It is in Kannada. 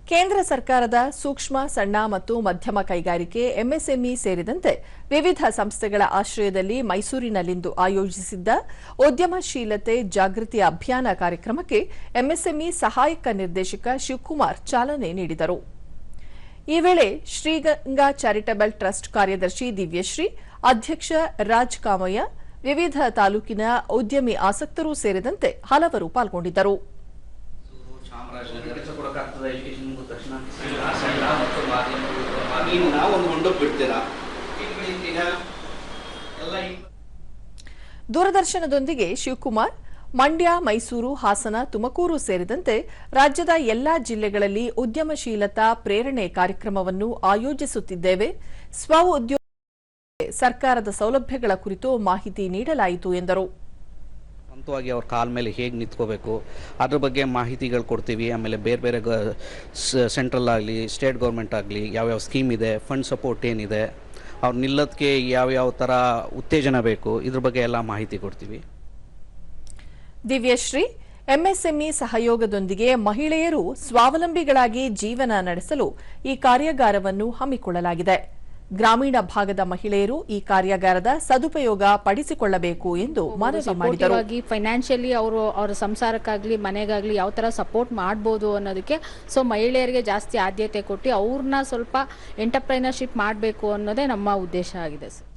ಕೇಂದ್ರ ಸರ್ಕಾರದ ಸೂಕ್ಷ್ಮ ಸಣ್ಣ ಮತ್ತು ಮಧ್ಯಮ ಕೈಗಾರಿಕೆ ಎಂಎಸ್ಎಂಇ ಸೇರಿದಂತೆ ವಿವಿಧ ಸಂಸ್ಥೆಗಳ ಆಶ್ರಯದಲ್ಲಿ ಮೈಸೂರಿನಲ್ಲಿಂದು ಆಯೋಜಿಸಿದ್ದ ಉದ್ಯಮಶೀಲತೆ ಜಾಗೃತಿ ಅಭಿಯಾನ ಕಾರ್ಯಕ್ರಮಕ್ಕೆ ಎಂಎಸ್ಎಂಇ ಸಹಾಯಕ ನಿರ್ದೇಶಕ ಶಿವಕುಮಾರ್ ಚಾಲನೆ ನೀಡಿದರು. ಈ ವೇಳೆ ಶ್ರೀಗಂಗಾ ಚಾರಿಟಬಲ್ ಟ್ರಸ್ಟ್ ಕಾರ್ಯದರ್ಶಿ ದಿವ್ಯಶ್ರೀ, ಅಧ್ಯಕ್ಷ ರಾಜ್ ಕಾಮಯ್ಯ, ವಿವಿಧ ತಾಲೂಕಿನ ಉದ್ಯಮಿ ಆಸಕ್ತರು ಸೇರಿದಂತೆ ಹಲವರು ಪಾಲ್ಗೊಂಡಿದ್ದರು. ದೂರದರ್ಶನದೊಂದಿಗೆ ಶಿವಕುಮಾರ್ ಮಂಡ್ಯ, ಮೈಸೂರು, ಹಾಸನ, ತುಮಕೂರು ಸೇರಿದಂತೆ ರಾಜ್ಯದ ಎಲ್ಲಾ ಜಿಲ್ಲೆಗಳಲ್ಲಿ ಉದ್ಯಮಶೀಲತಾ ಪ್ರೇರಣೆ ಕಾರ್ಯಕ್ರಮವನ್ನು ಆಯೋಜಿಸುತ್ತಿದ್ದೇವೆ. ಸ್ವ ಉದ್ಯೋಗ ಸರ್ಕಾರದ ಸೌಲಭ್ಯಗಳ ಕುರಿತು ಮಾಹಿತಿ ನೀಡಲಾಯಿತು ಎಂದರು. ಸ್ವಂತವಾಗಿ ಅವ್ರ ಕಾಲ ಮೇಲೆ ಹೇಗೆ ನಿಂತ್ಕೋಬೇಕು ಅದ್ರ ಬಗ್ಗೆ ಮಾಹಿತಿಗಳು ಕೊಡ್ತೀವಿ. ಆಮೇಲೆ ಬೇರೆ ಬೇರೆ ಸೆಂಟ್ರಲ್ ಆಗಲಿ ಸ್ಟೇಟ್ ಗೌರ್ಮೆಂಟ್ ಆಗಲಿ ಯಾವ್ಯಾವ ಸ್ಕೀಮ್ ಇದೆ, ಫಂಡ್ ಸಪೋರ್ಟ್ ಏನಿದೆ, ಅವ್ರು ನಿಲ್ಲೋದಕ್ಕೆ ಯಾವ್ಯಾವ ಥರ ಉತ್ತೇಜನ ಬೇಕು, ಇದ್ರ ಬಗ್ಗೆ ಎಲ್ಲ ಮಾಹಿತಿ ಕೊಡ್ತೀವಿ. ದಿವ್ಯಶ್ರೀ, ಎಂಎಸ್ಎಂಇ ಸಹಯೋಗದೊಂದಿಗೆ ಮಹಿಳೆಯರು ಸ್ವಾವಲಂಬಿಗಳಾಗಿ ಜೀವನ ನಡೆಸಲು ಈ ಕಾರ್ಯಾಗಾರವನ್ನು ಹಮ್ಮಿಕೊಳ್ಳಲಾಗಿದೆ. ಗ್ರಾಮೀಣ ಭಾಗದ ಮಹಿಳೆಯರು ಈ ಕಾರ್ಯಾಗಾರದ ಸದುಪಯೋಗ ಪಡಿಸಿಕೊಳ್ಳಬೇಕು ಎಂದು ಮನವಿ ಮಾಡಿದರು. ಫೈನಾನ್ಷಿಯಲಿ ಅವರ ಸಂಸಾರಕ್ಕಾಗ್ಲಿ ಮನೆಗಾಗ್ಲಿ ಯಾವ ತರ ಸಪೋರ್ಟ್ ಮಾಡಬಹುದು ಅನ್ನೋದಕ್ಕೆ ಮಹಿಳೆಯರಿಗೆ ಜಾಸ್ತಿ ಆದ್ಯತೆ ಕೊಟ್ಟು ಅವ್ರನ್ನ ಸ್ವಲ್ಪ ಎಂಟರ್ಪ್ರೈನರ್ಶಿಪ್ ಮಾಡಬೇಕು ಅನ್ನೋದೇ ನಮ್ಮ ಉದ್ದೇಶ ಆಗಿದೆ ಸರ್.